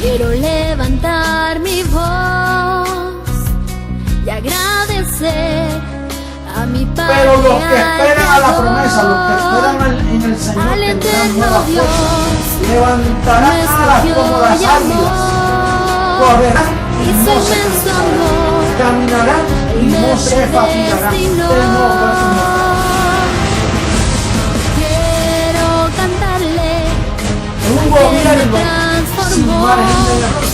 Quiero levantar mi voz y agradecer a mi Padre. Pero los que esperan a la promesa, los que esperan en el Señor, tendrán nuevas fuerzas, levantarán alas como las águilas, correrán y no se cansarán, caminarán y no se fatigarán. Quiero cantarle un gobierno sin margen de error.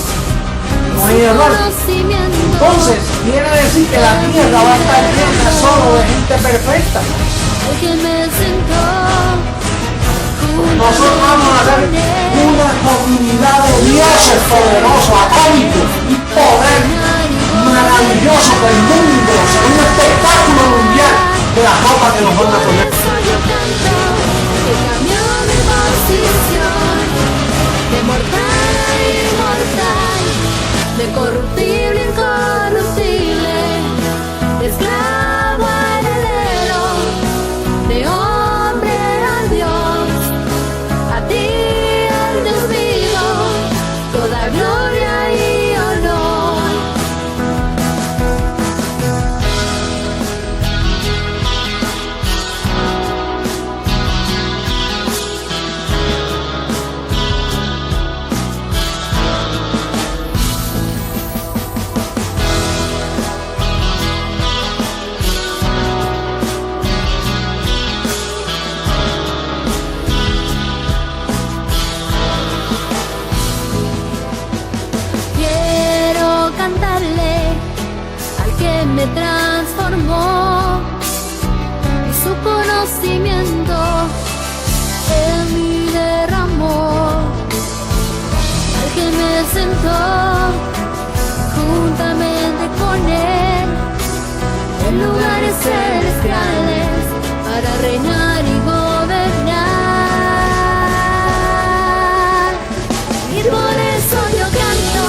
No hay error. Entonces, quiere decir que la tierra va a estar llena solo de gente perfecta. Nosotros vamos a ser una comunidad de dioses poderosos, atómicos y poder maravilloso del mundo, será un espectáculo mundial de la ropa que nos van a poner. De mortal a inmortal, de corruptible a incorruptible, de esclavo a heredero, de hombre a Dios, a ti al Dios vivo, toda gloria y honor. Me transformó y su conocimiento en mí derramó, al que me sentó juntamente con él en lugares celestiales para reinar y gobernar. Y por eso yo canto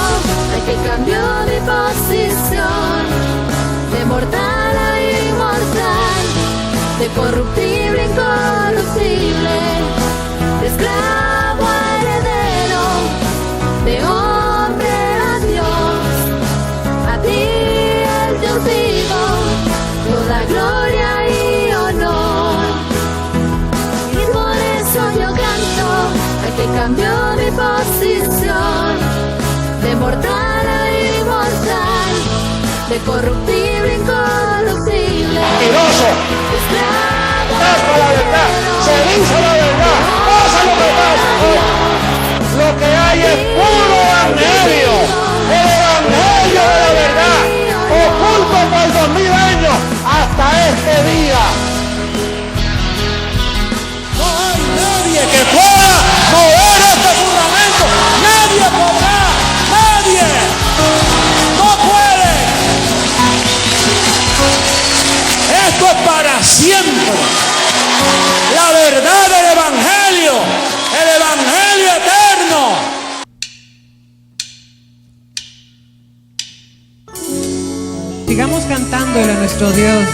al que cambió mi posición, de mortal a inmortal, de corruptible a incorruptible, de esclavo a heredero, de hombre a Dios, a ti el Dios vivo, toda gloria y honor. Y por eso yo canto al que cambió mi posición, de mortal a inmortal, de corruptible a incorruptible. Mentiroso. Pasa la verdad, se dice la verdad, pasa lo que pasa. Lo que hay es puro evangelio, el evangelio de la verdad, oculto por 2000 años hasta este día. No hay nadie que pueda mover este fundamento, nadie podrá, nadie. No puede. Esto es para siempre. La verdad del evangelio, el evangelio eterno. Sigamos cantándole a nuestro Dios.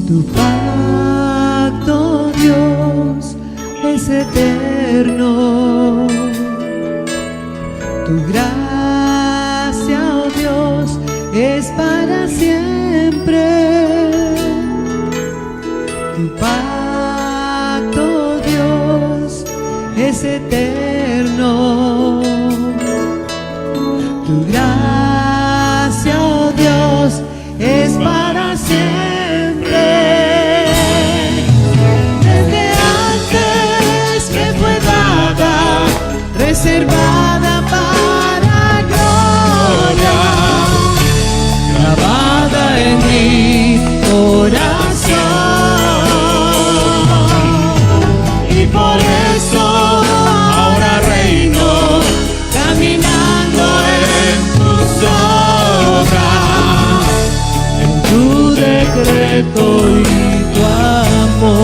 Tu pacto, Dios, es eterno. Tu gracia, oh Dios, es para siempre. Tu pacto, Dios, es eterno. Tu gracia, oh Dios, es para siempre. Desde antes me fue dada, reservada para gloria, grabada en mi corazón. Y por eso ahora reino, caminando en tus obras, en tu decreto y tu amor.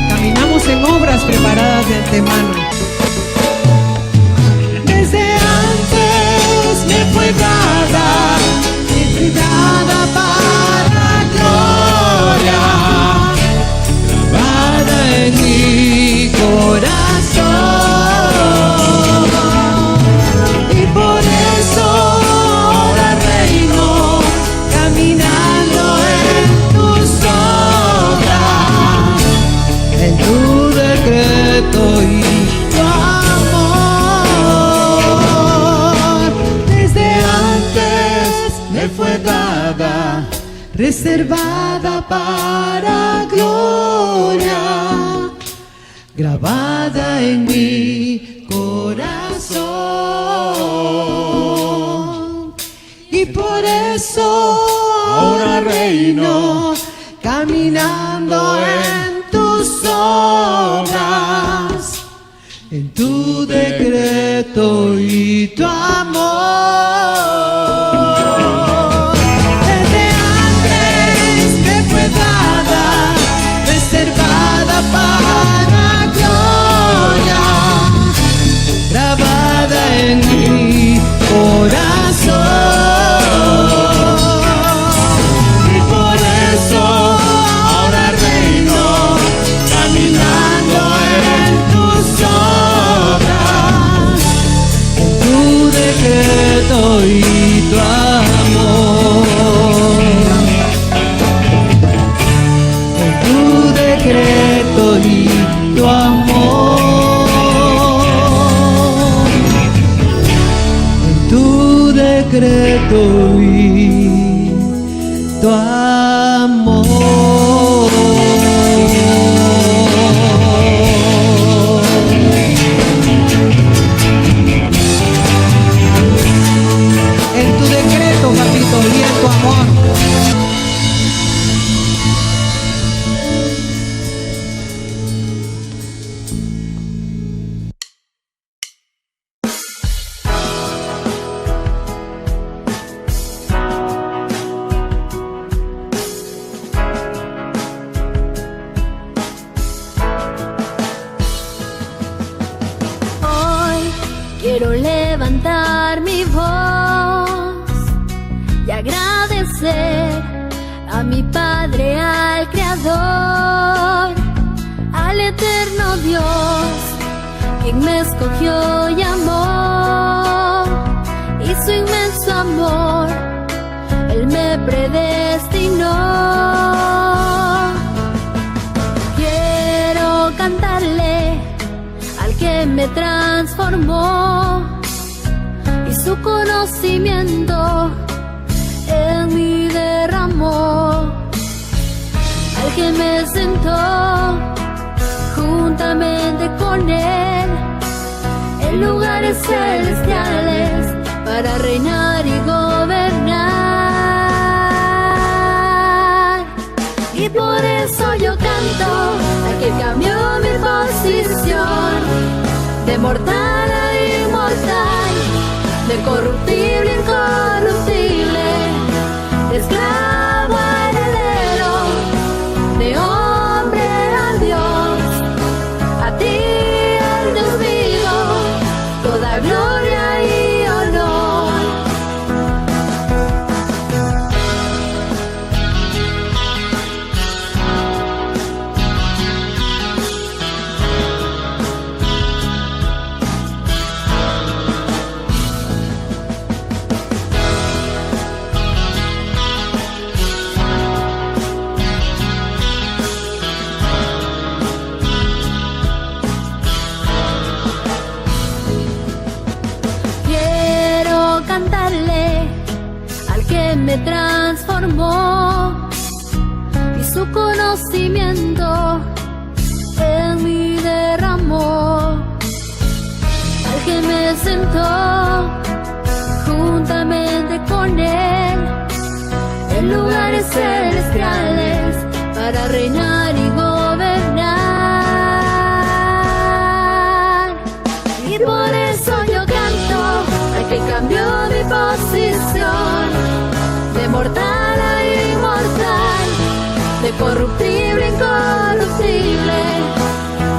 Caminamos en obras preparadas de antemano. Desde antes me fue dada, para gloria. reservada para gloria, grabada en mi corazón. Y por eso ahora reino, caminando en tus obras, en tu decreto y tu amor. Desde antes me fue dada, reservada para gloria, grabada en mi corazón. Y por eso ahora reino, caminando en tus obras, en tu decreto y tu amor. En tu decreto y tu amor. En tu decreto y tu amor. En tu decreto, papito, y en tu amor. Hoy quiero levantar mi voz y agradecer a mi Padre, al Creador, al eterno Dios, quien me escogió y amó, y su inmenso amor, Él me predestinó. Quiero cantarle al que me transformó, y su conocimiento en mí derramó, al que me sentó juntamente con Él en lugares celestiales para reinar y gobernar. Y por eso yo canto al que cambió mi posición, de mortal a inmortal, de corruptible a incorruptible, de esclavo a heredero, de hombre a Dios. A ti, el Dios vivo, toda gloria y honor. Quiero cantarle al que me transformó, y su conocimiento en mí derramó, al que me sentó juntamente con Él en lugares celestiales para reinar y gobernar. Y por eso yo canto al que cambió mi posición, de mortal a inmortal, de corruptible a incorruptible,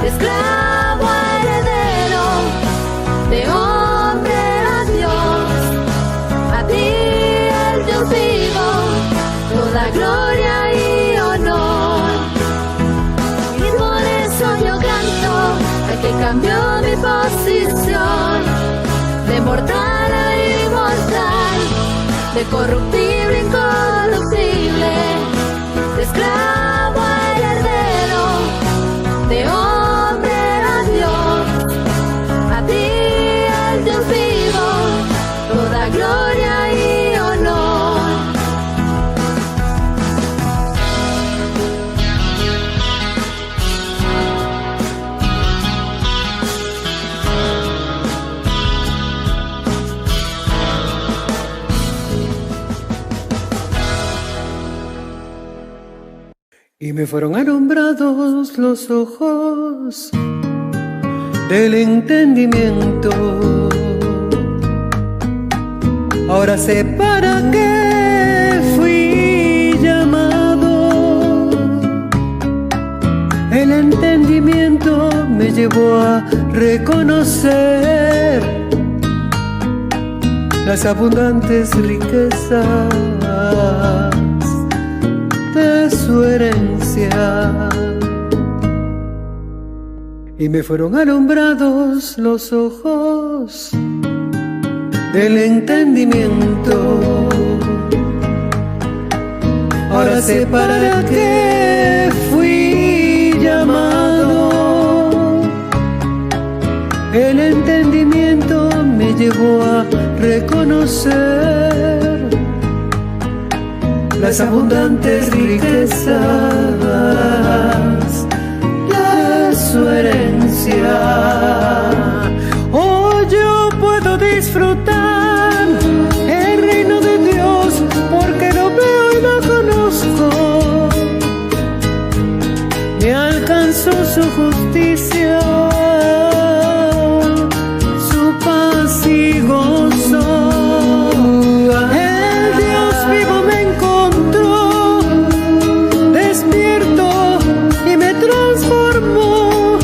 de esclavo a heredero, de hombre a Dios. A ti, el Dios vivo, toda gloria y honor. Y por eso yo canto al que cambió mi posición, de mortal a inmortal, de corruptible a incorruptible, de esclavo a heredero, de hombre a Dios. A ti, el Dios vivo, toda gloria y honor. Y me fueron alumbrados los ojos del entendimiento. Ahora sé para qué fui llamado. El entendimiento me llevó a reconocer las abundantes riquezas de su herencia. Y me fueron alumbrados los ojos del entendimiento. Ahora sé para qué fui llamado. El entendimiento me llevó a reconocer las abundantes riquezas de su herencia. Hoy yo puedo disfrutar el reino de Dios porque lo veo y lo conozco. Me alcanzó su justicia, su paz y gozo. El Dios vivo me encontró, despierto y me transformó.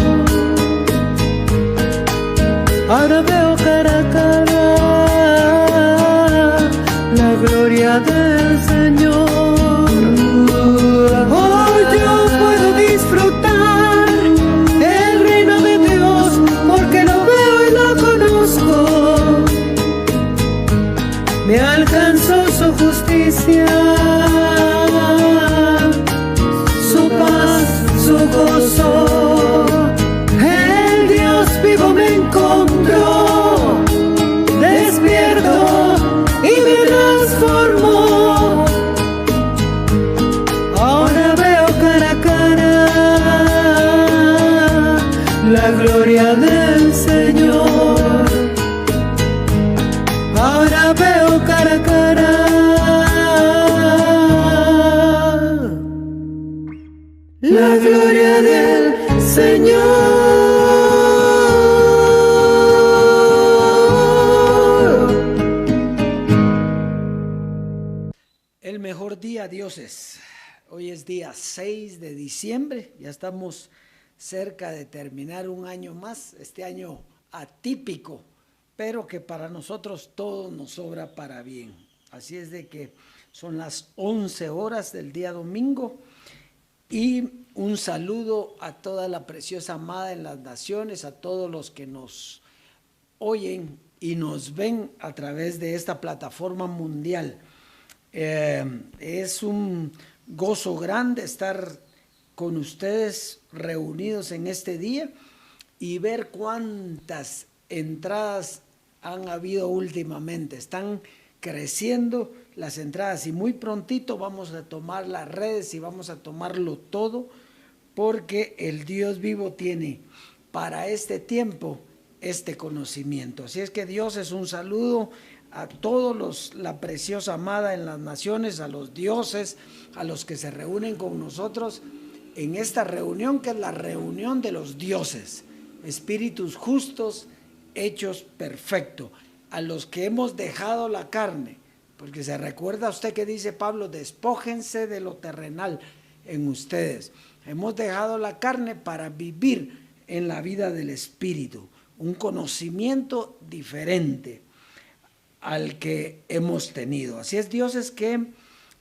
Ahora veo cara a cara la gloria del Señor. Hoy yo puedo disfrutar el reino de Dios porque lo veo y lo conozco. Me alcanzó su justicia, su paz, su gozo. El Dios vivo me encontró, despierto y me transformó. Ahora veo cara a cara la gloria del Señor. Ahora veo cara a cara la gloria del Señor. El mejor día, dioses. Hoy es día 6 de diciembre, ya estamos cerca de terminar un año más, este año atípico, pero que para nosotros todo nos obra para bien. Así es de que son las 11 horas del día domingo y un saludo a toda la preciosa amada en las naciones, a todos los que nos oyen y nos ven a través de esta plataforma mundial. Es un gozo grande estar con ustedes reunidos en este día y ver cuántas entradas han habido últimamente. Están creciendo las entradas y muy prontito vamos a tomar las redes y vamos a tomarlo todo porque el Dios vivo tiene para este tiempo este conocimiento. Así es que Dios es un saludo a todos la preciosa amada en las naciones, a los dioses, a los que se reúnen con nosotros en esta reunión que es la reunión de los dioses, espíritus justos, hechos perfectos, a los que hemos dejado la carne, porque se recuerda usted que dice Pablo, despójense de lo terrenal en ustedes. Hemos dejado la carne para vivir en la vida del espíritu, un conocimiento diferente al que hemos tenido. Así es, Dios, es que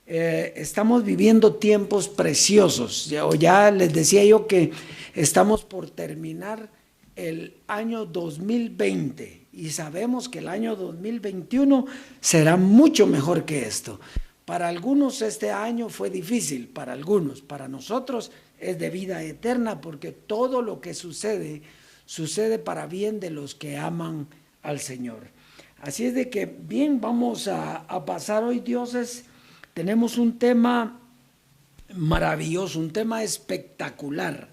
estamos viviendo tiempos preciosos. Ya les decía yo que estamos por terminar el año 2020 y sabemos que el año 2021 será mucho mejor que esto. Para algunos este año fue difícil, para algunos, para nosotros es de vida eterna porque todo lo que sucede, sucede para bien de los que aman al Señor. Así es de que, bien, vamos a pasar hoy, dioses. Tenemos un tema maravilloso, un tema espectacular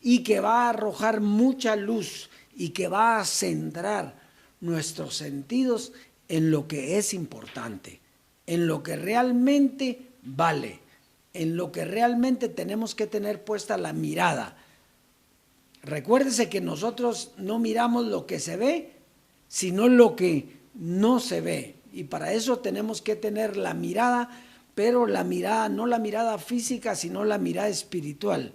y que va a arrojar mucha luz y que va a centrar nuestros sentidos en lo que es importante, en lo que realmente vale, en lo que realmente tenemos que tener puesta la mirada. Recuérdese que nosotros no miramos lo que se ve, sino lo que no se ve. Y para eso tenemos que tener la mirada, pero la mirada, no la mirada física, sino la mirada espiritual.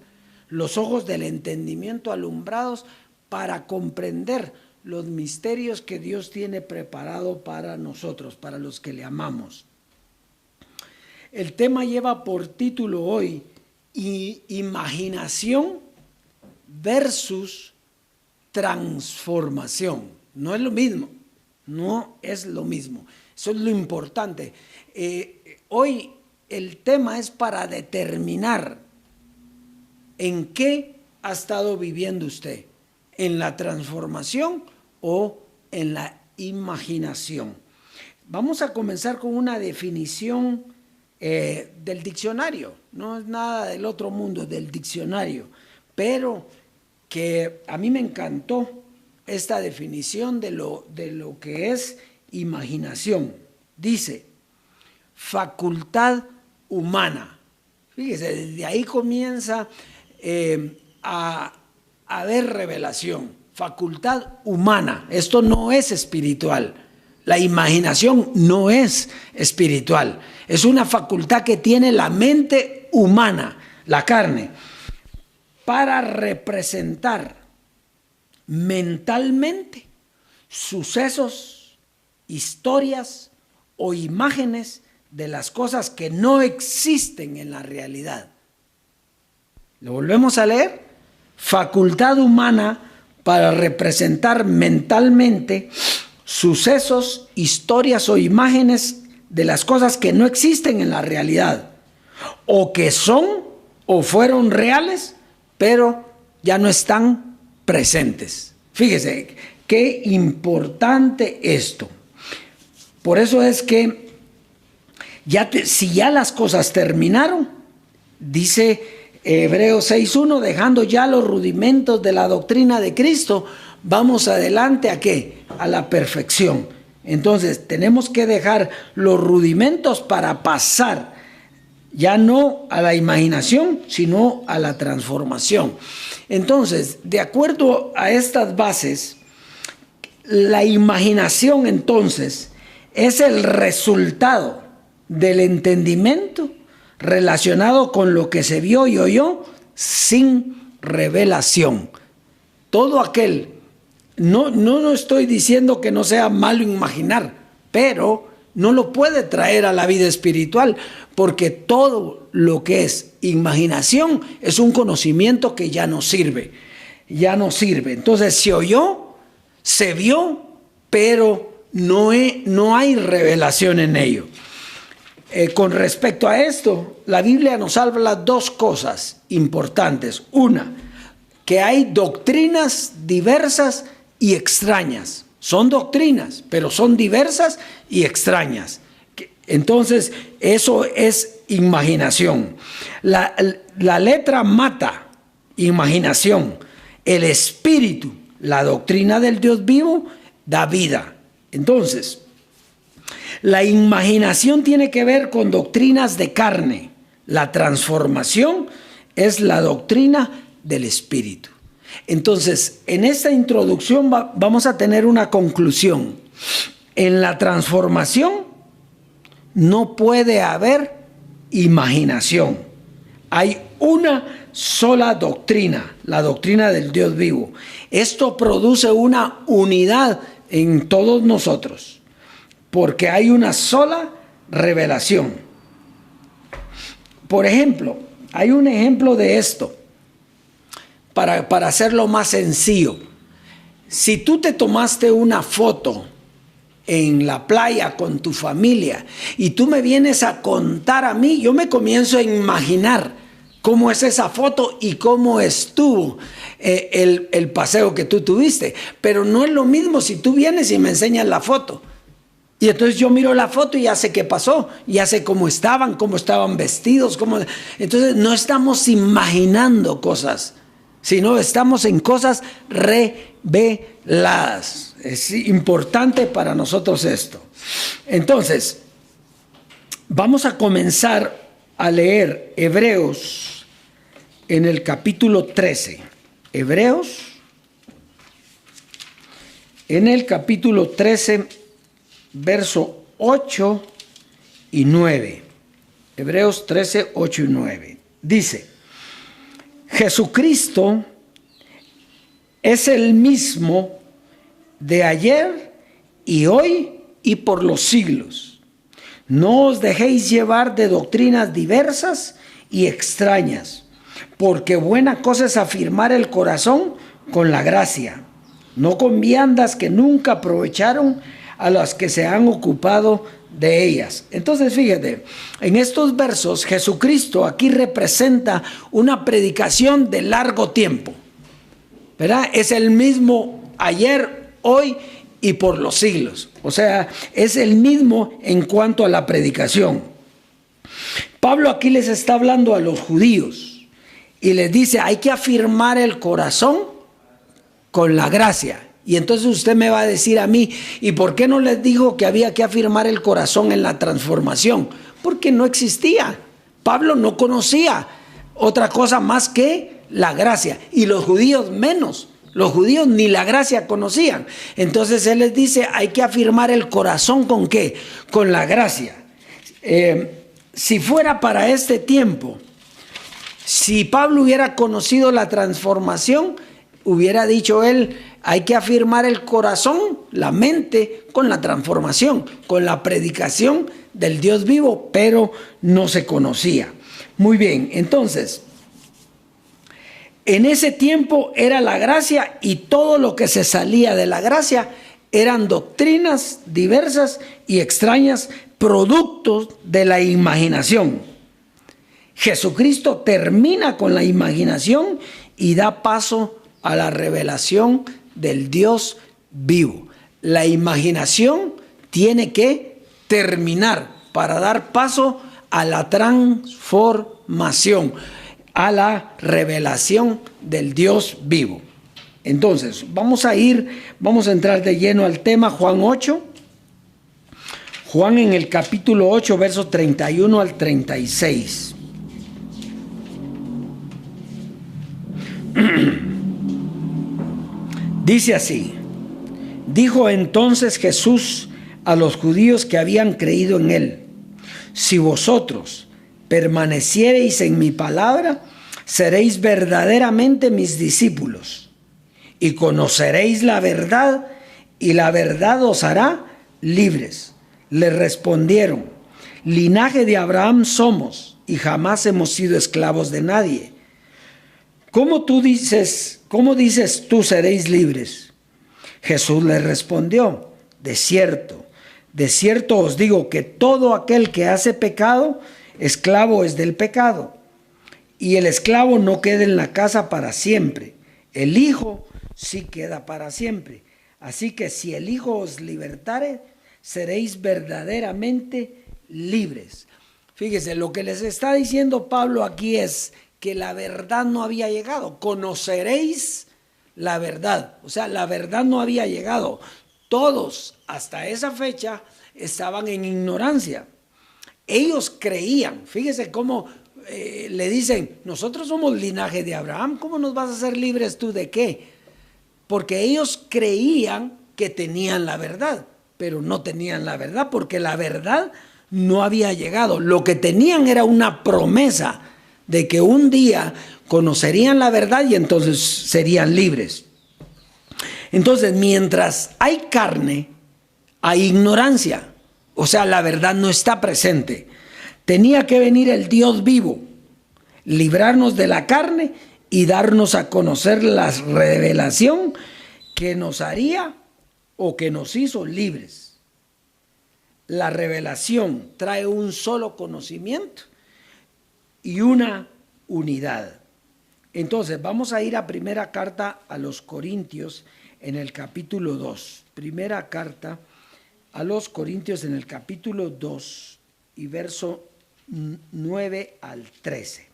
Los ojos del entendimiento alumbrados para comprender los misterios que Dios tiene preparado para nosotros, para los que le amamos. El tema lleva por título hoy, imaginación versus transformación. No es lo mismo, no es lo mismo. Eso es lo importante. Hoy el tema es para determinar en qué ha estado viviendo usted, en la transformación o en la imaginación. Vamos a comenzar con una definición del diccionario. No es nada del otro mundo, del diccionario, pero que a mí me encantó esta definición de lo que es imaginación. Dice, facultad humana. Fíjese, desde ahí comienza a haber revelación. Facultad humana. Esto no es espiritual. La imaginación no es espiritual. Es una facultad que tiene la mente humana, la carne, para representar mentalmente sucesos, historias o imágenes de las cosas que no existen en la realidad. ¿Lo volvemos a leer? Facultad humana para representar mentalmente sucesos, historias o imágenes de las cosas que no existen en la realidad, o que son o fueron reales, pero ya no están presentes. Fíjese, qué importante esto. Por eso es que si ya las cosas terminaron, dice Hebreos 6:1, dejando ya los rudimentos de la doctrina de Cristo, vamos adelante ¿a qué? A la perfección. Entonces tenemos que dejar los rudimentos para pasar ya no a la imaginación, sino a la transformación. Entonces, de acuerdo a estas bases, la imaginación entonces es el resultado del entendimiento relacionado con lo que se vio y oyó sin revelación. Todo aquel, no estoy diciendo que no sea malo imaginar, pero no lo puede traer a la vida espiritual, porque todo lo que es imaginación es un conocimiento que ya no sirve, Entonces se oyó, se vio, pero no hay revelación en ello. Con respecto a esto, la Biblia nos habla dos cosas importantes. Una, que hay doctrinas diversas y extrañas. Son doctrinas, pero son diversas y extrañas. Entonces, eso es imaginación. La letra mata, imaginación. El espíritu, la doctrina del Dios vivo, da vida. Entonces, la imaginación tiene que ver con doctrinas de carne. La transformación es la doctrina del espíritu. Entonces, en esta introducción vamos a tener una conclusión. En la transformación no puede haber imaginación. Hay una sola doctrina, la doctrina del Dios vivo. Esto produce una unidad en todos nosotros, porque hay una sola revelación. Por ejemplo, hay un ejemplo de esto, para hacerlo más sencillo. Si tú te tomaste una foto en la playa con tu familia y tú me vienes a contar a mí, yo me comienzo a imaginar cómo es esa foto y cómo estuvo el paseo que tú tuviste. Pero no es lo mismo si tú vienes y me enseñas la foto. Y entonces yo miro la foto y ya sé qué pasó, ya sé cómo estaban vestidos. Entonces no estamos imaginando cosas, sino estamos en cosas reveladas. Es importante para nosotros esto. Entonces, vamos a comenzar a leer Hebreos en el capítulo 13. Hebreos en el capítulo 13, verso 8 y 9. Hebreos 13, 8 y 9. Dice: Jesucristo es el mismo de ayer y hoy y por los siglos. No os dejéis llevar de doctrinas diversas y extrañas, porque buena cosa es afirmar el corazón con la gracia, no con viandas que nunca aprovecharon a las que se han ocupado de ellas. Entonces, fíjate, en estos versos Jesucristo aquí representa una predicación de largo tiempo, ¿verdad? Es el mismo ayer, hoy y por los siglos. O sea, es el mismo en cuanto a la predicación. Pablo aquí les está hablando a los judíos y les dice: hay que afirmar el corazón con la gracia. Y entonces usted me va a decir a mí: ¿y por qué no les dijo que había que afirmar el corazón en la transformación? Porque no existía. Pablo no conocía otra cosa más que la gracia, y los judíos menos. Los judíos ni la gracia conocían. Entonces él les dice: hay que afirmar el corazón ¿con qué? Con la gracia. Si fuera para este tiempo, si Pablo hubiera conocido la transformación, hubiera dicho él: hay que afirmar el corazón, la mente, con la transformación, con la predicación del Dios vivo, pero no se conocía. Muy bien, entonces, en ese tiempo era la gracia, y todo lo que se salía de la gracia eran doctrinas diversas y extrañas, productos de la imaginación. Jesucristo termina con la imaginación y da paso a la revelación del Dios vivo. La imaginación tiene que terminar para dar paso a la transformación, a la revelación del Dios vivo. Entonces, vamos a entrar de lleno al tema. Juan 8. Juan en el capítulo 8, versos 31 al 36. Dice así: dijo entonces Jesús a los judíos que habían creído en él: si vosotros permaneciereis en mi palabra, seréis verdaderamente mis discípulos, y conoceréis la verdad, y la verdad os hará libres. Le respondieron: linaje de Abraham somos, y jamás hemos sido esclavos de nadie. ¿Cómo dices tú seréis libres? Jesús les respondió: de cierto os digo que todo aquel que hace pecado, esclavo es del pecado. Y el esclavo no queda en la casa para siempre, el Hijo sí queda para siempre. Así que si el Hijo os libertare, seréis verdaderamente libres. Fíjese, lo que les está diciendo Pablo aquí es que la verdad no había llegado. Conoceréis la verdad. O sea, la verdad no había llegado. Todos hasta esa fecha estaban en ignorancia. Ellos creían. Fíjese cómo le dicen: nosotros somos linaje de Abraham. ¿Cómo nos vas a hacer libres tú de qué? Porque ellos creían que tenían la verdad, pero no tenían la verdad, porque la verdad no había llegado. Lo que tenían era una promesa de que un día conocerían la verdad y entonces serían libres. Entonces, mientras hay carne, hay ignorancia. O sea, la verdad no está presente. Tenía que venir el Dios vivo, librarnos de la carne y darnos a conocer la revelación que nos haría o que nos hizo libres. La revelación trae un solo conocimiento y una unidad. Entonces, vamos a ir a primera carta a los Corintios en el capítulo 2. Primera carta a los Corintios en el capítulo 2 y verso 9 al 13.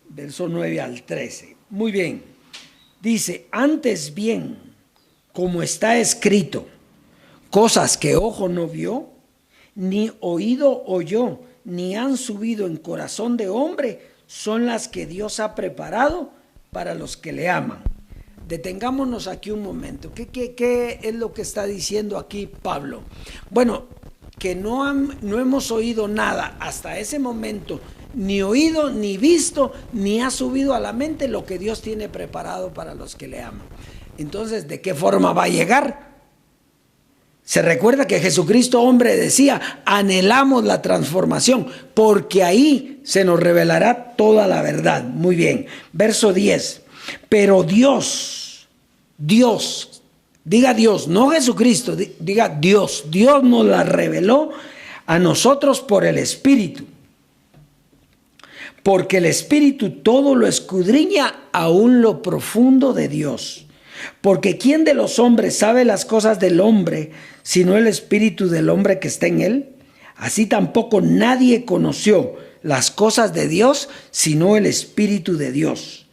Verso 9 al 13. Muy bien. Dice: antes bien, como está escrito, cosas que ojo no vio, ni oído oyó, ni han subido en corazón de hombre, son las que Dios ha preparado para los que le aman. Detengámonos aquí un momento. ¿Qué es lo que está diciendo aquí Pablo? Bueno, que no hemos oído nada hasta ese momento, ni oído, ni visto, ni ha subido a la mente lo que Dios tiene preparado para los que le aman. Entonces, ¿de qué forma va a llegar? Se recuerda que Jesucristo, hombre, decía, anhelamos la transformación, porque ahí se nos revelará toda la verdad. Muy bien, verso 10. Pero Dios, diga Dios, no Jesucristo, diga Dios nos la reveló a nosotros por el Espíritu. Porque el Espíritu todo lo escudriña, aún lo profundo de Dios. Porque ¿quién de los hombres sabe las cosas del hombre, sino el espíritu del hombre que está en él? Así tampoco nadie conoció las cosas de Dios, sino el Espíritu de Dios.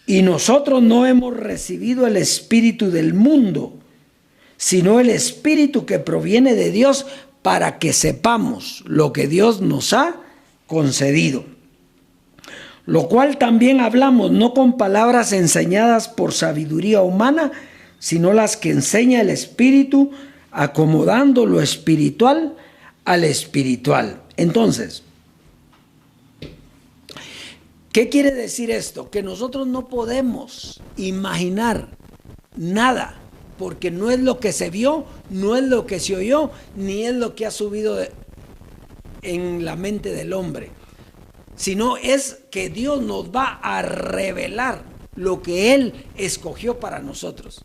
Y nosotros no hemos recibido el espíritu del mundo, sino el Espíritu que proviene de Dios, para que sepamos lo que Dios nos ha concedido. Lo cual también hablamos, no con palabras enseñadas por sabiduría humana, sino las que enseña el Espíritu, acomodando lo espiritual al espiritual. Entonces, ¿qué quiere decir esto? Que nosotros no podemos imaginar nada, porque no es lo que se vio, no es lo que se oyó, ni es lo que ha subido en la mente del hombre, sino es que Dios nos va a revelar lo que Él escogió para nosotros.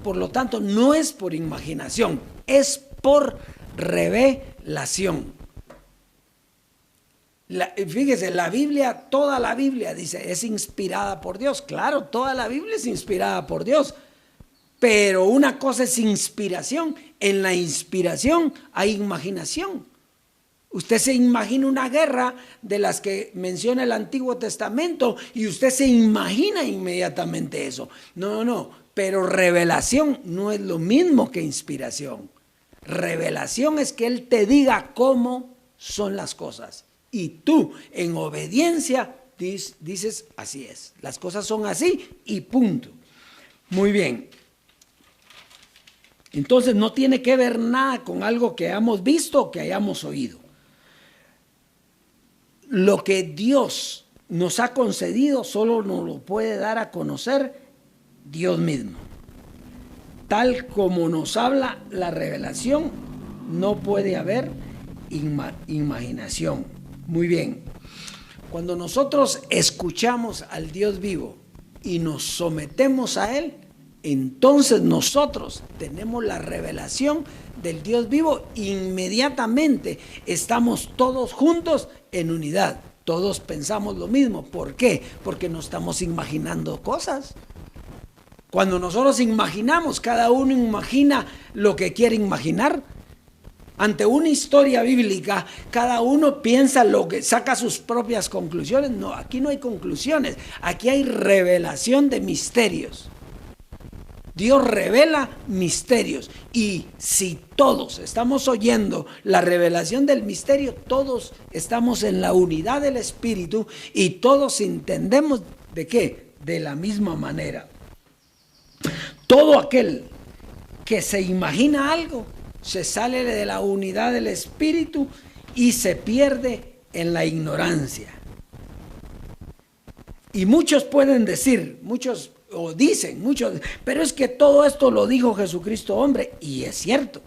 Por lo tanto, no es por imaginación, es por revelación. Fíjese, la Biblia, toda la Biblia dice, es inspirada por Dios. Claro, toda la Biblia es inspirada por Dios. Pero una cosa es inspiración. En la inspiración hay imaginación. Usted se imagina una guerra de las que menciona el Antiguo Testamento y usted se imagina inmediatamente eso. No, pero revelación no es lo mismo que inspiración. Revelación es que Él te diga cómo son las cosas y tú en obediencia dices así es. Las cosas son así y punto. Muy bien. Entonces no tiene que ver nada con algo que hayamos visto o que hayamos oído. Lo que Dios nos ha concedido solo nos lo puede dar a conocer Dios mismo. Tal como nos habla la revelación, no puede haber imaginación. Muy bien. Cuando nosotros escuchamos al Dios vivo y nos sometemos a Él, entonces nosotros tenemos la revelación del Dios vivo. Inmediatamente estamos todos juntos en unidad. Todos pensamos lo mismo. ¿Por qué? Porque no estamos imaginando cosas. Cuando nosotros imaginamos, cada uno imagina lo que quiere imaginar. Ante una historia bíblica, cada uno piensa lo que saca sus propias conclusiones. No, aquí no hay conclusiones. Aquí hay revelación de misterios. Dios revela misterios y si todos estamos oyendo la revelación del misterio, todos estamos en la unidad del Espíritu y todos entendemos ¿de qué? De la misma manera. Todo aquel que se imagina algo se sale de la unidad del Espíritu y se pierde en la ignorancia. Y muchos pueden decir, o dicen muchos, pero es que todo esto lo dijo Jesucristo hombre, y es cierto,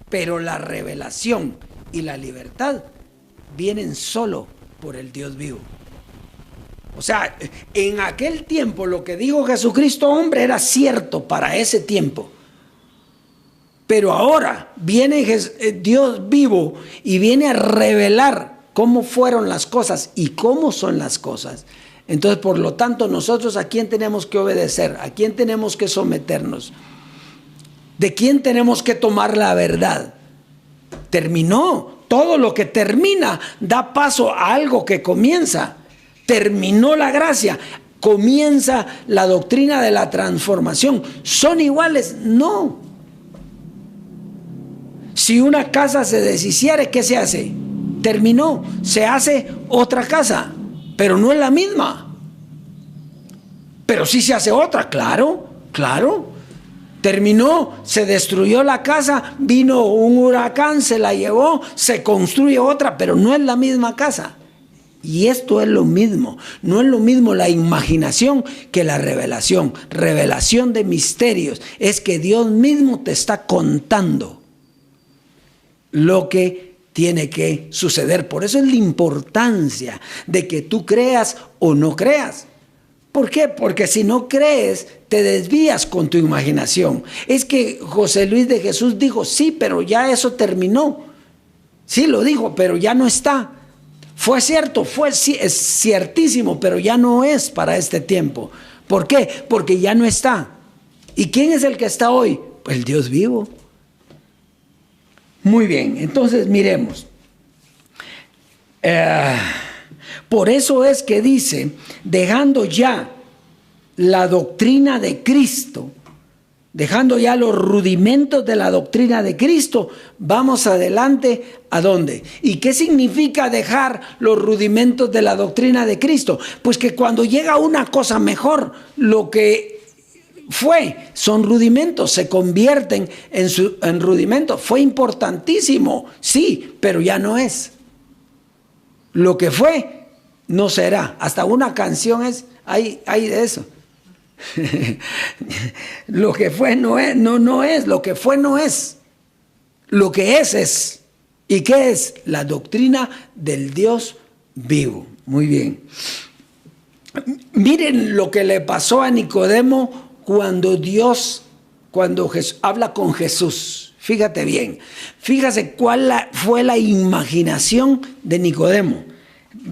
pero la revelación y la libertad vienen solo por el Dios vivo. O sea, en aquel tiempo lo que dijo Jesucristo hombre era cierto para ese tiempo, pero ahora viene Dios vivo y viene a revelar cómo fueron las cosas y cómo son las cosas. Entonces, por lo tanto, nosotros ¿a quién tenemos que obedecer? ¿A quién tenemos que someternos? ¿De quién tenemos que tomar la verdad? Terminó. Todo lo que termina da paso a algo que comienza. Terminó la gracia. Comienza la doctrina de la transformación. ¿Son iguales? No. Si una casa se deshiciere, ¿qué se hace? Terminó, se hace otra casa, pero no es la misma. Pero sí se hace otra, claro. Terminó, se destruyó la casa, vino un huracán, se la llevó, se construye otra, pero no es la misma casa. Y esto es lo mismo, no es lo mismo la imaginación que la revelación. Revelación de misterios es que Dios mismo te está contando lo que tiene que suceder. Por eso es la importancia de que tú creas o no creas. ¿Por qué? Porque si no crees, te desvías con tu imaginación. Es que José Luis de Jesús dijo, sí, pero ya eso terminó. Sí, lo dijo, pero ya no está. Fue cierto, es ciertísimo, pero ya no es para este tiempo. ¿Por qué? Porque ya no está. ¿Y quién es el que está hoy? Pues el Dios vivo. Muy bien, entonces miremos. Por eso es que dice, dejando ya la doctrina de Cristo, dejando ya los rudimentos de la doctrina de Cristo, vamos adelante, ¿a dónde? ¿Y qué significa dejar los rudimentos de la doctrina de Cristo? Pues que cuando llega una cosa mejor, lo que son rudimentos, se convierten en rudimentos. Fue importantísimo, sí, pero ya no es. Lo que fue, no será. Hasta una canción hay de eso. Lo que fue no es, no es, lo que fue no es. Lo que es. ¿Y qué es? La doctrina del Dios vivo. Muy bien. Miren lo que le pasó a Nicodemo cuando Jesús habla con Jesús. Fíjate bien, fíjase cuál fue la imaginación de Nicodemo.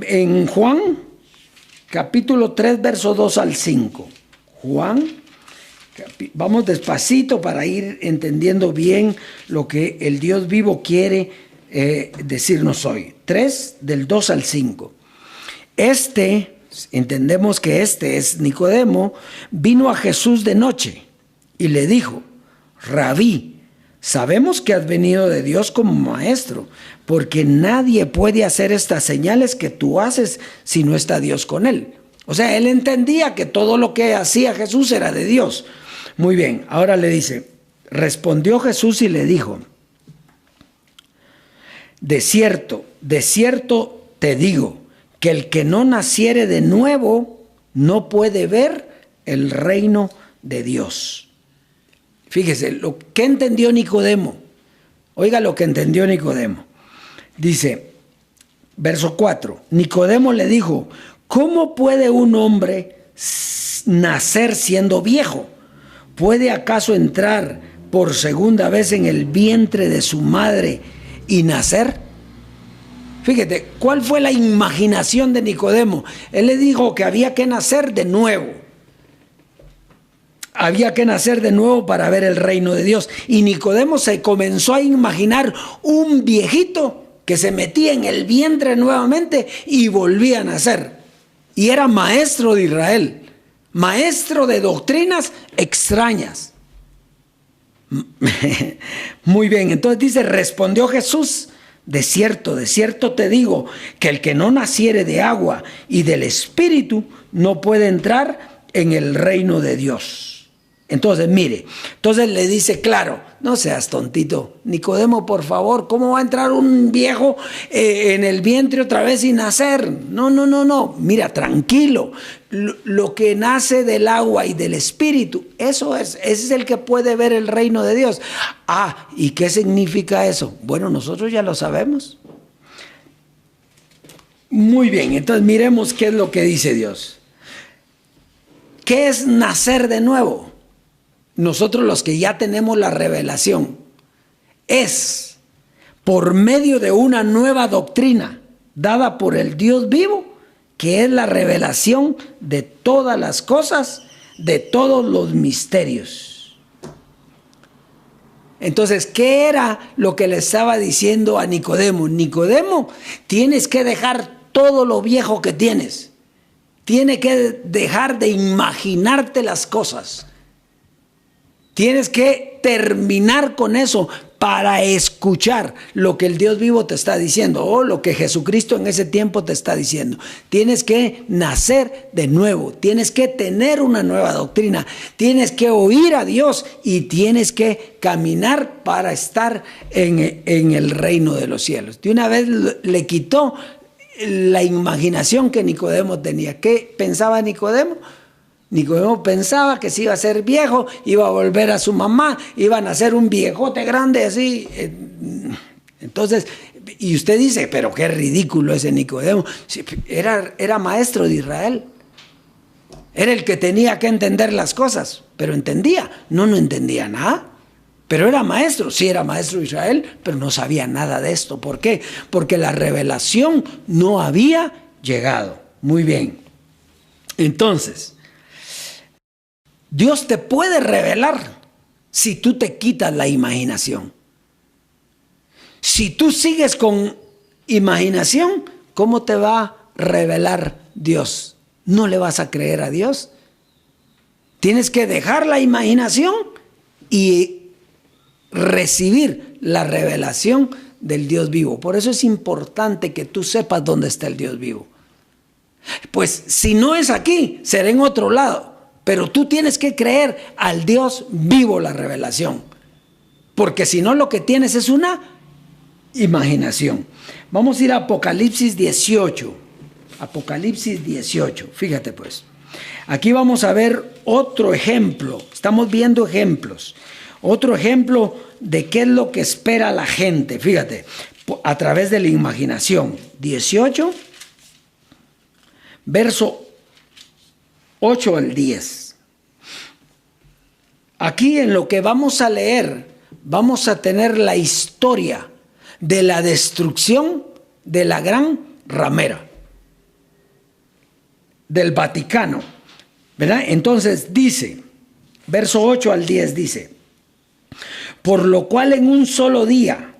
En Juan, capítulo 3, verso 2 al 5. Juan, vamos despacito para ir entendiendo bien lo que el Dios vivo quiere decirnos hoy. 3, del 2 al 5. Entendemos que es Nicodemo, vino a Jesús de noche y le dijo, Rabí, sabemos que has venido de Dios como maestro, porque nadie puede hacer estas señales que tú haces si no está Dios con él. O sea, él entendía que todo lo que hacía Jesús era de Dios. Muy bien, ahora le dice, respondió Jesús y le dijo, de cierto te digo, que el que no naciere de nuevo no puede ver el reino de Dios. Fíjese, lo que entendió Nicodemo. Oiga lo que entendió Nicodemo. Dice, verso 4, Nicodemo le dijo, ¿cómo puede un hombre nacer siendo viejo? ¿Puede acaso entrar por segunda vez en el vientre de su madre y nacer? Fíjate, ¿cuál fue la imaginación de Nicodemo? Él le dijo que había que nacer de nuevo. Había que nacer de nuevo para ver el reino de Dios. Y Nicodemo se comenzó a imaginar un viejito que se metía en el vientre nuevamente y volvía a nacer. Y era maestro de Israel, maestro de doctrinas extrañas. Muy bien, entonces dice, respondió Jesús, de cierto te digo, que el que no naciere de agua y del Espíritu no puede entrar en el reino de Dios. Entonces, mire, entonces le dice, claro, no seas tontito, Nicodemo, por favor, ¿cómo va a entrar un viejo en el vientre otra vez y nacer? No, mira, tranquilo, lo que nace del agua y del Espíritu, ese es el que puede ver el reino de Dios. Ah, ¿y qué significa eso? Bueno, nosotros ya lo sabemos. Muy bien, entonces miremos qué es lo que dice Dios. ¿Qué es nacer de nuevo? Nosotros los que ya tenemos la revelación, es por medio de una nueva doctrina dada por el Dios vivo, que es la revelación de todas las cosas, de todos los misterios. Entonces, ¿qué era lo que le estaba diciendo a Nicodemo? Nicodemo, tienes que dejar todo lo viejo que tienes. Tienes que dejar de imaginarte las cosas. Tienes que terminar con eso para escuchar lo que el Dios vivo te está diciendo o lo que Jesucristo en ese tiempo te está diciendo. Tienes que nacer de nuevo, tienes que tener una nueva doctrina, tienes que oír a Dios y tienes que caminar para estar en el reino de los cielos. De una vez le quitó la imaginación que Nicodemo tenía. ¿Qué pensaba Nicodemo? Nicodemo pensaba que si iba a ser viejo, iba a volver a su mamá, iban a hacer un viejote grande así. Entonces, y usted dice, pero qué ridículo ese Nicodemo. Era maestro de Israel. Era el que tenía que entender las cosas, pero entendía. No entendía nada. Pero era maestro, sí era maestro de Israel, pero no sabía nada de esto. ¿Por qué? Porque la revelación no había llegado. Muy bien. Entonces, Dios te puede revelar si tú te quitas la imaginación. Si tú sigues con imaginación, ¿cómo te va a revelar Dios? ¿No le vas a creer a Dios? Tienes que dejar la imaginación y recibir la revelación del Dios vivo. Por eso es importante que tú sepas dónde está el Dios vivo. Pues si no es aquí, será en otro lado. Pero tú tienes que creer al Dios vivo la revelación. Porque si no, lo que tienes es una imaginación. Vamos a ir a Apocalipsis 18. Apocalipsis 18. Fíjate pues. Aquí vamos a ver otro ejemplo. Estamos viendo ejemplos. Otro ejemplo de qué es lo que espera la gente. Fíjate, a través de la imaginación. 18, verso 8 al 10. Aquí en lo que vamos a leer, vamos a tener la historia de la destrucción de la gran ramera del Vaticano, ¿verdad? Entonces dice, verso 8 al 10 dice: por lo cual en un solo día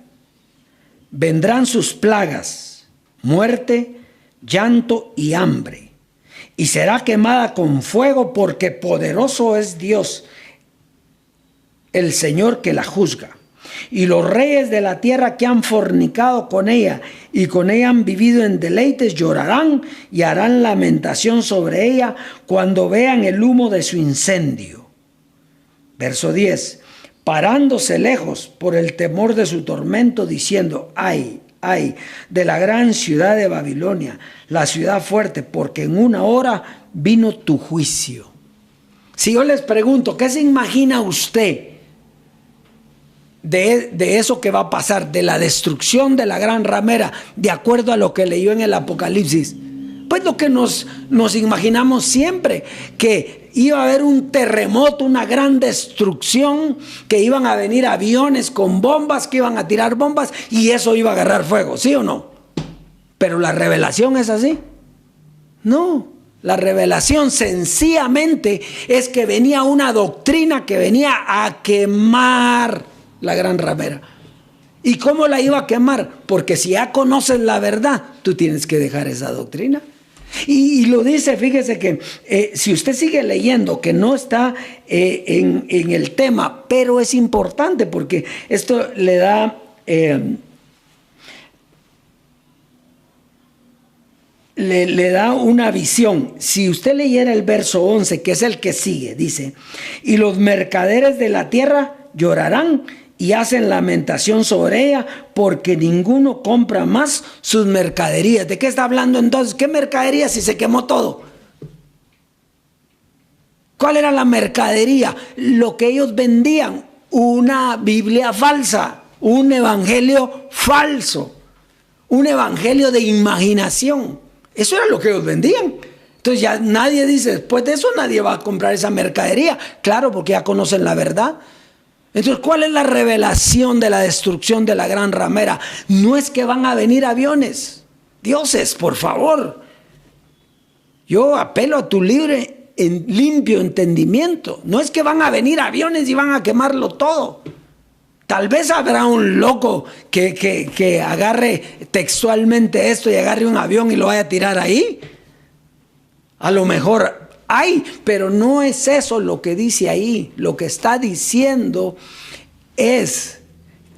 vendrán sus plagas, muerte, llanto y hambre, y será quemada con fuego, porque poderoso es Dios, el Señor que la juzga. Y los reyes de la tierra que han fornicado con ella y con ella han vivido en deleites llorarán y harán lamentación sobre ella cuando vean el humo de su incendio. Verso 10. Parándose lejos por el temor de su tormento, diciendo: ay, ay, de la gran ciudad de Babilonia, la ciudad fuerte, porque en una hora vino tu juicio. Si yo les pregunto, ¿qué se imagina usted de eso que va a pasar, de la destrucción de la gran ramera, de acuerdo a lo que leyó en el Apocalipsis? Pues lo que nos imaginamos siempre, que iba a haber un terremoto, una gran destrucción, que iban a venir aviones con bombas, que iban a tirar bombas y eso iba a agarrar fuego, ¿sí o no? Pero la revelación es así. No, la revelación sencillamente es que venía una doctrina que venía a quemar la gran ramera. ¿Y cómo la iba a quemar? Porque si ya conoces la verdad, tú tienes que dejar esa doctrina. Y lo dice, fíjese que si usted sigue leyendo, que no está en el tema, pero es importante porque esto le da le da una visión. Si usted leyera el verso 11, que es el que sigue, dice: y los mercaderes de la tierra llorarán y hacen lamentación sobre ella, porque ninguno compra más sus mercaderías. ¿De qué está hablando entonces? ¿Qué mercadería si se quemó todo? ¿Cuál era la mercadería? Lo que ellos vendían: una Biblia falsa, un evangelio falso, un evangelio de imaginación. Eso era lo que ellos vendían. Entonces ya nadie dice, después de eso nadie va a comprar esa mercadería. Claro, porque ya conocen la verdad. Entonces, ¿cuál es la revelación de la destrucción de la gran ramera? No es que van a venir aviones. Dioses, por favor. Yo apelo a tu limpio entendimiento. No es que van a venir aviones y van a quemarlo todo. Tal vez habrá un loco que agarre textualmente esto y agarre un avión y lo vaya a tirar ahí. A lo mejor hay, pero no es eso lo que dice ahí. Lo que está diciendo es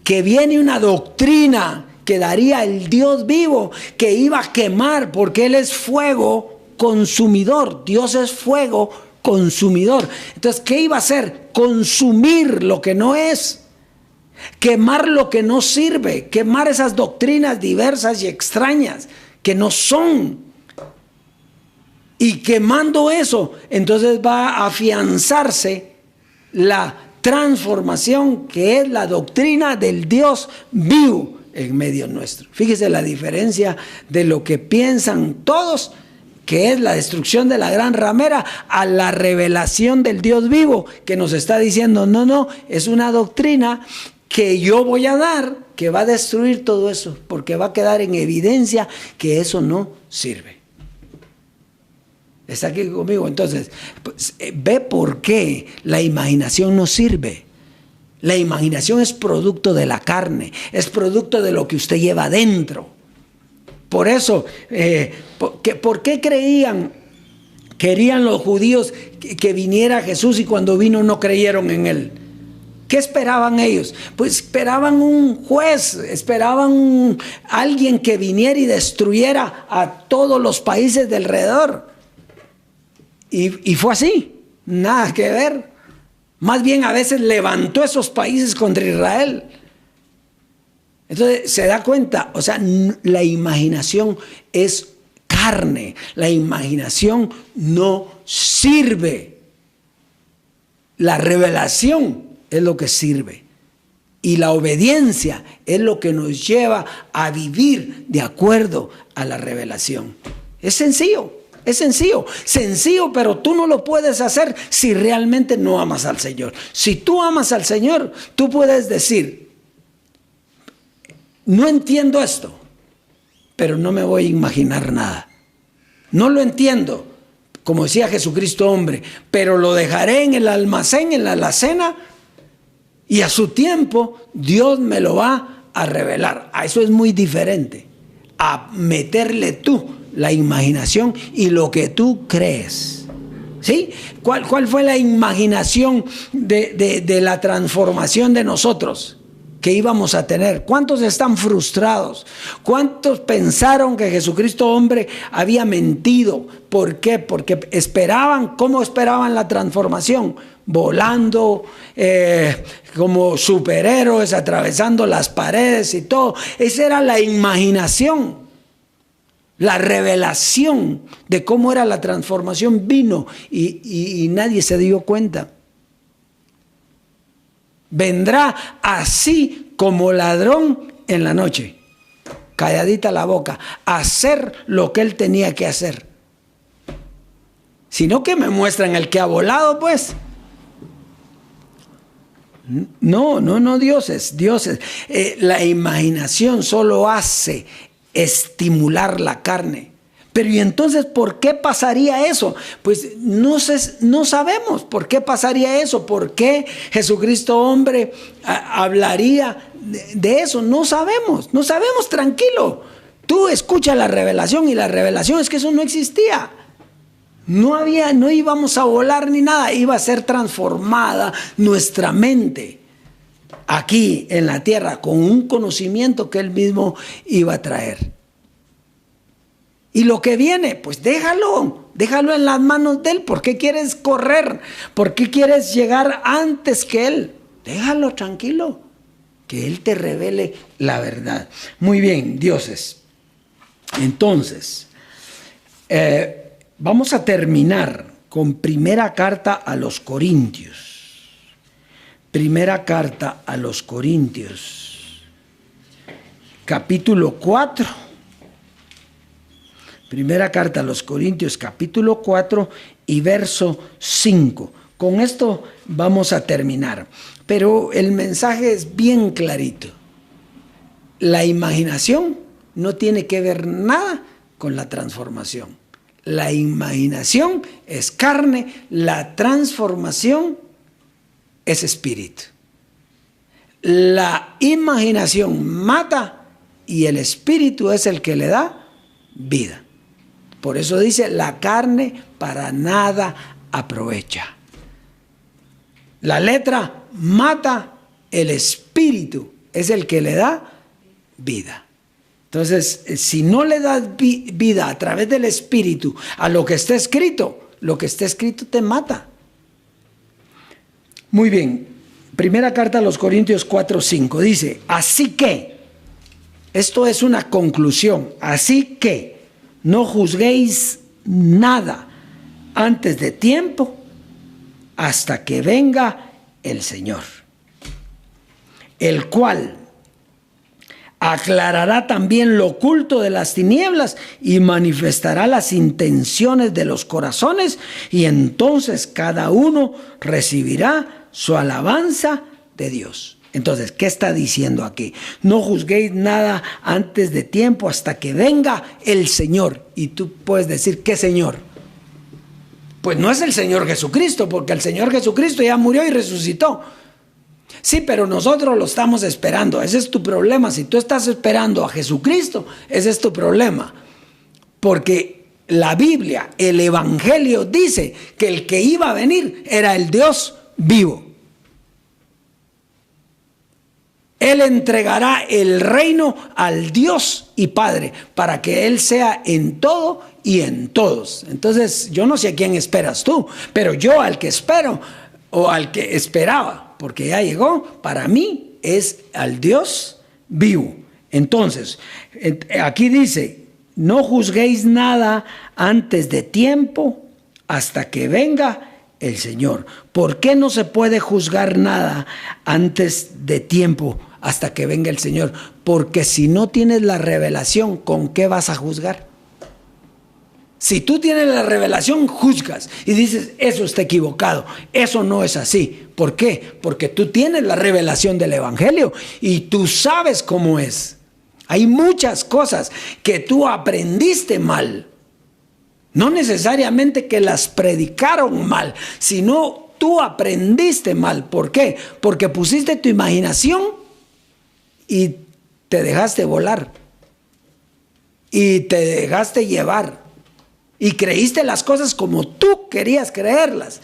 que viene una doctrina que daría el Dios vivo, que iba a quemar, porque Él es fuego consumidor. Dios es fuego consumidor. Entonces, ¿qué iba a hacer? Consumir lo que no es. Quemar lo que no sirve. Quemar esas doctrinas diversas y extrañas que no son. Y quemando eso, entonces va a afianzarse la transformación, que es la doctrina del Dios vivo en medio nuestro. Fíjese la diferencia de lo que piensan todos, que es la destrucción de la gran ramera, a la revelación del Dios vivo, que nos está diciendo, no, es una doctrina que yo voy a dar, que va a destruir todo eso, porque va a quedar en evidencia que eso no sirve. ¿Está aquí conmigo? Entonces, pues, ve por qué la imaginación no sirve. La imaginación es producto de la carne, es producto de lo que usted lleva adentro. Por eso, ¿por qué querían los judíos que viniera Jesús, y cuando vino no creyeron en Él? ¿Qué esperaban ellos? Pues esperaban un juez, esperaban alguien que viniera y destruyera a todos los países de alrededor. Y fue así, nada que ver. Más bien a veces levantó esos países contra Israel. Entonces se da cuenta, o sea, la imaginación es carne, la imaginación no sirve. La revelación es lo que sirve. Y la obediencia es lo que nos lleva a vivir de acuerdo a la revelación. Es sencillo. Es sencillo, pero tú no lo puedes hacer si realmente no amas al Señor. Si tú amas al Señor, tú puedes decir, no entiendo esto, pero no me voy a imaginar nada. No lo entiendo, como decía Jesucristo hombre, pero lo dejaré en el almacén, en la alacena, y a su tiempo Dios me lo va a revelar. A eso es muy diferente, a meterle tú la imaginación y lo que tú crees. ¿Sí? ¿Cuál fue la imaginación de la transformación de nosotros que íbamos a tener? ¿Cuántos están frustrados? ¿Cuántos pensaron que Jesucristo hombre había mentido? ¿Por qué? Porque ¿cómo esperaban la transformación? Volando, como superhéroes, atravesando las paredes y todo. Esa era la imaginación. La revelación de cómo era la transformación vino y nadie se dio cuenta. Vendrá así como ladrón en la noche, calladita la boca, a hacer lo que él tenía que hacer. Sino que me muestran el que ha volado, pues. No, dioses. La imaginación solo hace estimular la carne. Pero ¿y entonces por qué pasaría eso? Pues no sabemos por qué pasaría eso. ¿Por qué Jesucristo hombre hablaría de eso? No sabemos, tranquilo. Tú escucha la revelación, y la revelación es que eso no existía. No íbamos a volar ni nada, iba a ser transformada nuestra mente aquí en la tierra con un conocimiento que Él mismo iba a traer. Y lo que viene, pues déjalo en las manos de Él. ¿Por qué quieres correr? ¿Por qué quieres llegar antes que Él? Déjalo tranquilo, que Él te revele la verdad. Muy bien, dioses. Entonces, vamos a terminar con primera carta a los Corintios. Primera carta a los Corintios, capítulo 4. Primera carta a los Corintios, capítulo 4 y verso 5. Con esto vamos a terminar. Pero el mensaje es bien clarito. La imaginación no tiene que ver nada con la transformación. La imaginación es carne, la transformación es espíritu. La imaginación mata y el espíritu es el que le da vida. Por eso dice, la carne para nada aprovecha. La letra mata, el espíritu es el que le da vida. Entonces, si no le das vida a través del Espíritu a lo que está escrito, lo que está escrito te mata. Muy bien, primera carta a los Corintios 4:5 dice, así que, esto es una conclusión, así que no juzguéis nada antes de tiempo hasta que venga el Señor, el cual aclarará también lo oculto de las tinieblas y manifestará las intenciones de los corazones, y entonces cada uno recibirá su alabanza de Dios. Entonces, ¿qué está diciendo aquí? No juzguéis nada antes de tiempo hasta que venga el Señor. Y tú puedes decir, ¿qué Señor? Pues no es el Señor Jesucristo, porque el Señor Jesucristo ya murió y resucitó. Sí, pero nosotros lo estamos esperando. Ese es tu problema. Si tú estás esperando a Jesucristo, ese es tu problema. Porque la Biblia, el Evangelio dice que el que iba a venir era el Dios vivo. Él entregará el reino al Dios y Padre para que Él sea en todo y en todos. Entonces, yo no sé a quién esperas tú, pero yo al que espero o al que esperaba, porque ya llegó, para mí es al Dios vivo. Entonces, aquí dice, no juzguéis nada antes de tiempo hasta que venga el Señor. ¿Por qué no se puede juzgar nada antes de tiempo hasta que venga el Señor? Porque si no tienes la revelación, ¿con qué vas a juzgar? Si tú tienes la revelación, juzgas y dices, eso está equivocado, eso no es así. ¿Por qué? Porque tú tienes la revelación del Evangelio y tú sabes cómo es. Hay muchas cosas que tú aprendiste mal. No necesariamente que las predicaron mal, sino tú aprendiste mal. ¿Por qué? Porque pusiste tu imaginación y te dejaste volar. Y te dejaste llevar. Y creíste las cosas como tú querías creerlas.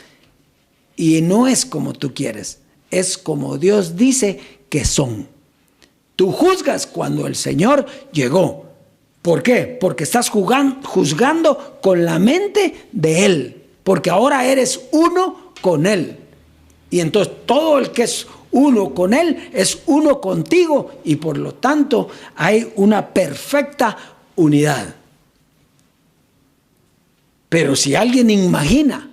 Y no es como tú quieres. Es como Dios dice que son. Tú juzgas cuando el Señor llegó. ¿Por qué? Porque estás juzgando con la mente de Él. Porque ahora eres uno con Él. Y entonces todo el que es uno con Él es uno contigo. Y por lo tanto hay una perfecta unidad. Pero si alguien imagina,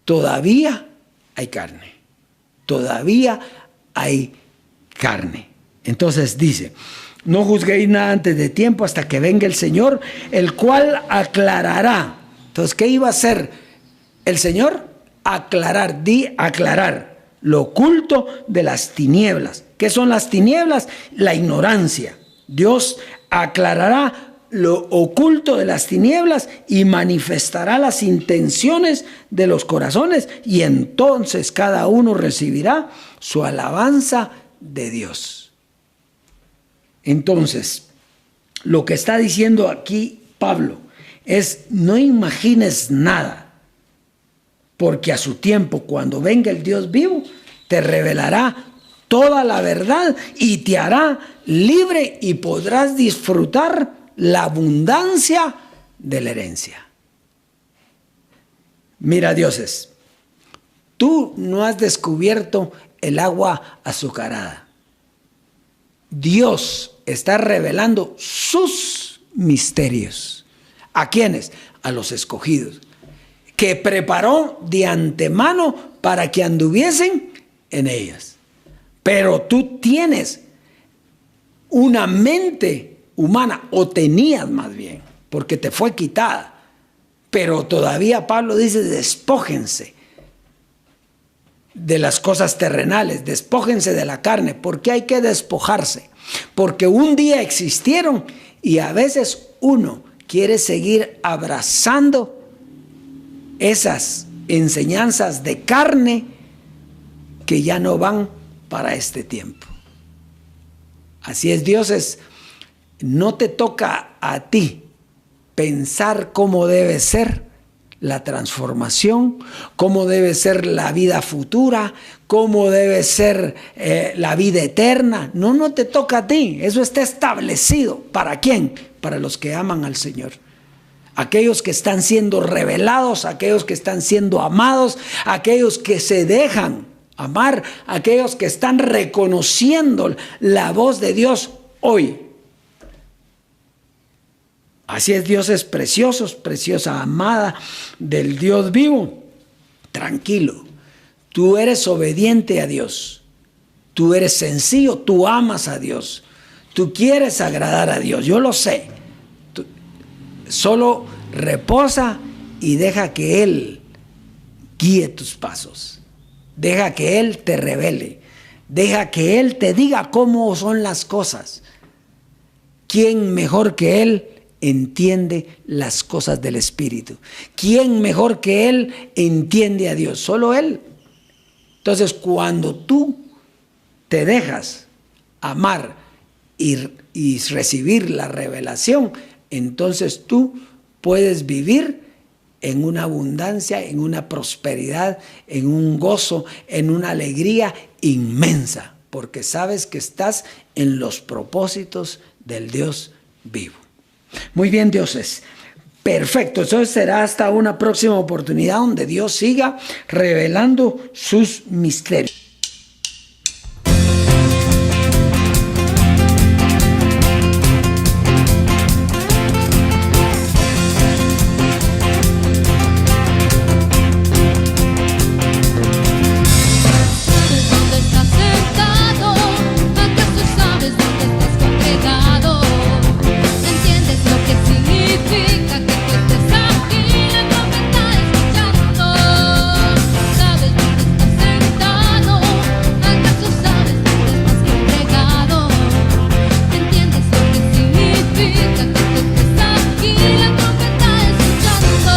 todavía hay carne. Todavía hay carne. Entonces dice, no juzguéis nada antes de tiempo hasta que venga el Señor, el cual aclarará. Entonces, ¿qué iba a hacer el Señor? Aclarar, aclarar lo oculto de las tinieblas. ¿Qué son las tinieblas? La ignorancia. Dios aclarará lo oculto de las tinieblas y manifestará las intenciones de los corazones, y entonces cada uno recibirá su alabanza de Dios. Entonces, lo que está diciendo aquí Pablo es: no imagines nada, porque a su tiempo, cuando venga el Dios vivo, te revelará toda la verdad y te hará libre y podrás disfrutar la abundancia de la herencia. Mira, dioses, tú no has descubierto el agua azucarada. Dios está revelando sus misterios. ¿A quiénes? A los escogidos, que preparó de antemano para que anduviesen en ellas. Pero tú tienes una mente humana, o tenías más bien, porque te fue quitada. Pero todavía Pablo dice: despójense de las cosas terrenales, despójense de la carne. ¿Por qué hay que despojarse? Porque un día existieron y a veces uno quiere seguir abrazando esas enseñanzas de carne que ya no van para este tiempo. Así es, dioses. No te toca a ti pensar cómo debe ser la transformación, cómo debe ser la vida futura, cómo debe ser la vida eterna. No te toca a ti, eso está establecido. ¿Para quién? Para los que aman al Señor. Aquellos que están siendo revelados, aquellos que están siendo amados, aquellos que se dejan amar, aquellos que están reconociendo la voz de Dios hoy. Así es, Dios es precioso, preciosa amada del Dios vivo. Tranquilo, tú eres obediente a Dios, tú eres sencillo, tú amas a Dios, tú quieres agradar a Dios, yo lo sé. Solo reposa y deja que Él guíe tus pasos, deja que Él te revele, deja que Él te diga cómo son las cosas. ¿Quién mejor que Él entiende las cosas del Espíritu? ¿Quién mejor que Él entiende a Dios? Solo Él. Entonces, cuando tú te dejas amar y recibir la revelación, entonces tú puedes vivir en una abundancia, en una prosperidad, en un gozo, en una alegría inmensa, porque sabes que estás en los propósitos del Dios vivo. Muy bien, dioses. Perfecto. Entonces será hasta una próxima oportunidad donde Dios siga revelando sus misterios. ¿Dónde estás sentado? ¿Acaso sabes dónde estás congregado? ¿Entiendes lo que significa que tú estés aquí? La trompeta escuchando. ¿Sabes dónde estás sentado? ¿Acaso sabes dónde estás congregado? ¿Entiendes lo que significa que tú estés aquí? La trompeta escuchando.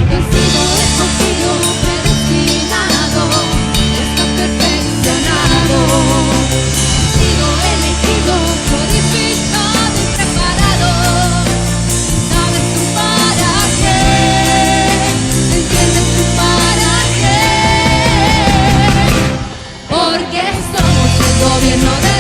Tú has sido escogido, predestinado, estás perfeccionado. Has sido elegido, purificado y preparado. Sabes tú para qué, entiendes tú para qué. Porque somos el gobierno de